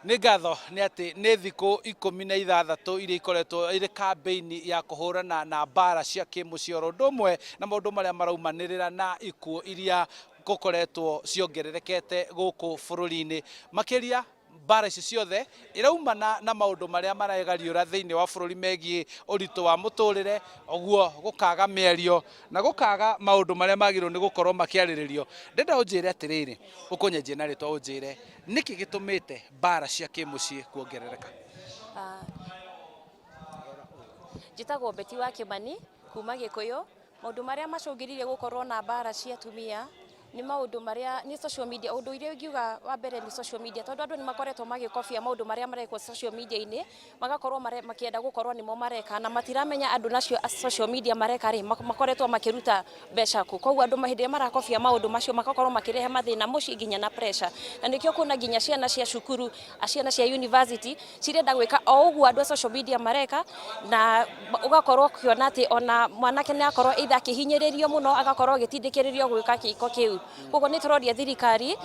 Nĩ ngatho nĩ atĩ nĩ thikũ 16 iria ikoretwo irĩ kambĩini ya kũhũrana na mbara cia kĩmũciĩ oro ũndũ ũmwe na maũndũ marĩa maraumanĩrĩra na ikuũ iria gũkoretwo ciongererekete gũkũ bũrũri-inĩ. Makĩria mbara ici ciothe iraumana na maũndũ marĩa maregariũra thĩinĩ wa bũrũri megiĩ ũritũ wa mũtũrĩre, ũguo gũkaga mĩario na gũkaga maũndũ marĩa magĩrĩirwo nĩ gũkorwo makĩarĩrĩrio. Ndenda ũnjĩre atĩrĩrĩ, ũkũnyenjia na rĩtwa ũnjĩre nĩkĩ gĩtũmĩte mbara cia kĩmũciĩ kuongerereka? Njĩtagwo Beti wa Kĩmani kuma Gĩkũyũ. Maũndũ marĩa macũngĩrĩirie gũkorwo na mbara cia atumia nĩ maũndũ marĩa nĩ social media. Ũndũ ũrĩa ingiuga wa mbere nĩ social media, tondũ andũ nĩ makoretwo magĩkobia maũndũ marĩa marekwo social media-inĩ, magakorwo makĩenda gũkorwo nĩmo mareka na matiramenya andũ nacio social media mareka rĩ, makoretwo makĩruta mbeca kũ. Koguo andũ hĩndĩ ĩrĩa marakobia maũndũ macio magakorwo makĩrehe mathĩna mũciĩ nginya na pressure, na nĩkĩo kuna nginya ciana cia cukuru, ciana cia university cirenda gwĩka o ũguo andũ a social media mareka, na ũgakorwo ũkiona atĩ ona mwanake nĩ akorwo either akĩhinyĩrĩrio mũno, agakorwo agĩtindĩkĩrĩrio gwĩka kĩhiko kĩu. Koguo nĩ tũroria thirikari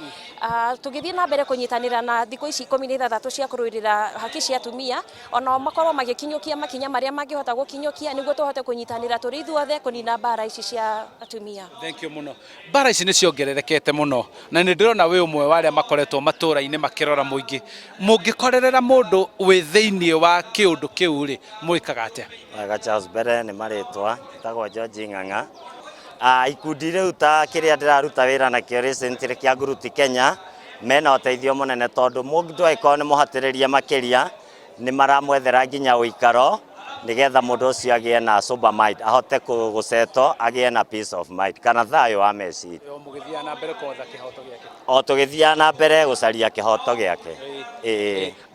tũgĩthiĩ na mbere kũnyitanĩra na thikũ ici 16 cia kũrũĩrĩra haki cia atumia, ona makorwo magĩkinyũkia makinya marĩa mangĩhota gũkinyũkia nĩguo tũhote kũnyitanĩra tũrĩ ithuothe kũnina mbara ici cia atumia. Thank you mũno. Mbara ici nĩ ciongererekete mũno na nĩ ndĩrona wĩ ũmwe wa arĩa makoretwo matũũra-inĩ makĩrora mũingĩ. Mũngĩkorerera mũndũ wĩ thĩinĩ wa kĩũndũ kĩu rĩ, mwĩkaga atĩa? Charles Mbere nĩ marĩtwa, njĩtagwo George Ng'ang'a. Ikundi rĩu ta kĩrĩa ndĩraruta wĩra nakĩo recently kĩa Nguruti Kenya mena ũteithio mũnene, tondũ mũndũ angĩkorwo nĩ mũhatĩrĩrie makĩria nĩ maramwethera nginya ũikaro nĩgetha mũndũ ũcio agĩe na sober mind, ahote gũceto agĩe na peace of mind kana thayũ wa meciria. Mũgĩthiaga na mbere kwetha kĩhoto gĩake. O tũgĩthiaga na mbere gũcaria kĩhoto gĩake.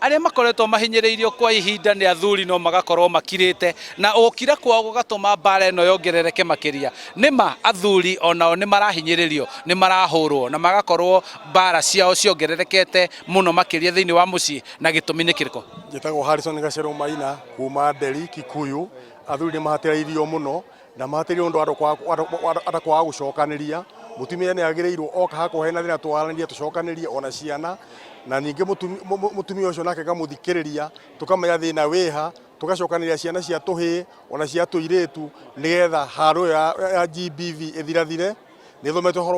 Arĩa makoretwo mahinyĩrĩirio kwa ihinda nĩ athuri no magakorwo makirĩte na ũkira kwao gũgatũma mbara ĩno yongerereke makĩria. Nĩma athuri onao nĩ marahinyĩrĩrio, nĩ marahũrwo na magakorwo mbara ciao ciongererekete mũno makĩria thĩinĩ wa mũciĩ, na gĩtũmi nĩ kĩrĩkũ? Njĩtagwo Harrison Gacerũ Maina kuma Nderi Kikuyu. Athuri nĩ mahatĩrĩirio mũno na mahatĩrĩirio ũndũ andũ kwaga gũcokanĩria. Mũtumia nĩ agĩrĩirwo oka hakwo hena thĩna twaranĩrie tũcokanĩrie ona ciana, na ningĩ mũtumia ũcio nake ngamũthikĩrĩria tũkamenya thĩna wĩha, tũgacokanĩria ciana cia tũhĩĩ ona cia tũirĩtu nĩgetha haro ya GBV ĩthirathire. Nĩthomete ũhoro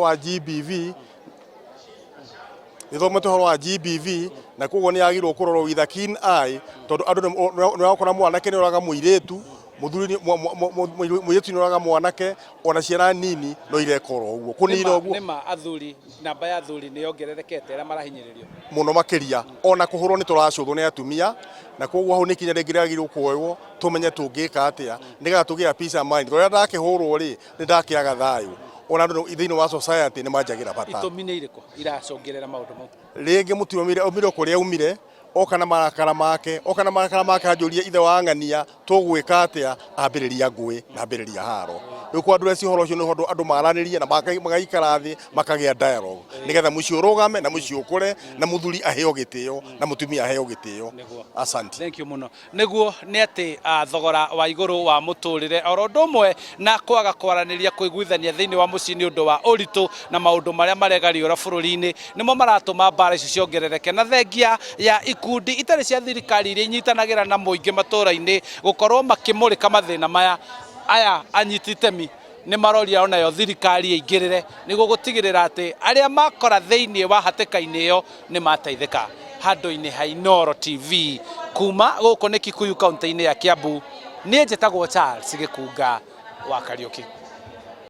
wa GBV na koguo nĩ agĩrĩirwo kũrorwo with a keen eye, tondũ andũ nĩ wakora mwanake nĩ oraga mũirĩtu, mũirĩtu nĩ oraga mwanake, ona ciana nini no irekorwo ũguo kũnira ũguo. Nĩma athuri, namba ya athuri nĩ yongererekete arĩa marahinyĩrĩrio mũno makĩria, ona kũhũrwo nĩ tũracũthwo nĩ atumia, na koguo hau nĩ ikinya rĩngĩ rĩagĩrĩirwo kuoywo tũmenye tũngĩka atĩa nĩgetha tũgĩe peace of mind. Rĩrĩa ndakĩhũrwo rĩ nĩ ndakĩaga thayũ, ona andũ thĩinĩ wa society nĩ manjagĩra bata. Itũmi nĩ irĩkũ iracũngĩrĩra maũndũ mau? Rĩngĩ mũtumia aumire kũrĩa aumire, oka na marakara make anjũrie ithe wa ng'ania tũgwĩka atĩa, ambĩrĩria ngũĩ na ambĩrĩria haro. Rĩu kwa andũ ũhoro ũcio nĩ andũ maranĩrie na magaikara thĩ makagĩa dialogue nĩgetha mũciĩ ũrũgame na mũciĩ ũkũre na mũthuri aheo gĩtĩo na mũtumia aheo gĩtĩo. Asante. Thank you mũno. Nĩguo nĩ atĩ thogora wa igũrũ wa mũtũrĩre oro ũndũ ũmwe na kwaga kwaranĩria kũiguithania thĩinĩ wa mũciĩ nĩ ũndũ wa ũritũ na maũndũ marĩa maregariũra bũrũri-inĩ nĩmo maratũma mbara ici ciongerereke, na thengia ya ikundi itarĩ cia thirikari iria inyitanagĩra na mũingĩ matũũra-inĩ gũkorwo makĩmũrĩka mathĩna maya. Aya anyiti itemi nĩ maroria onayo thirikari ĩingĩrĩre nĩguo gũtigĩrĩra atĩ arĩa makora thĩinĩ wa hatĩka-inĩ ĩyo nĩ mateithĩka. Handũ-inĩ ha Inooro TV kuma gũkũ nĩ Kikuyu kaũntĩ-inĩ ya Kiambu, niĩ njĩtagwo Charles Gĩkunga wa Kariũki.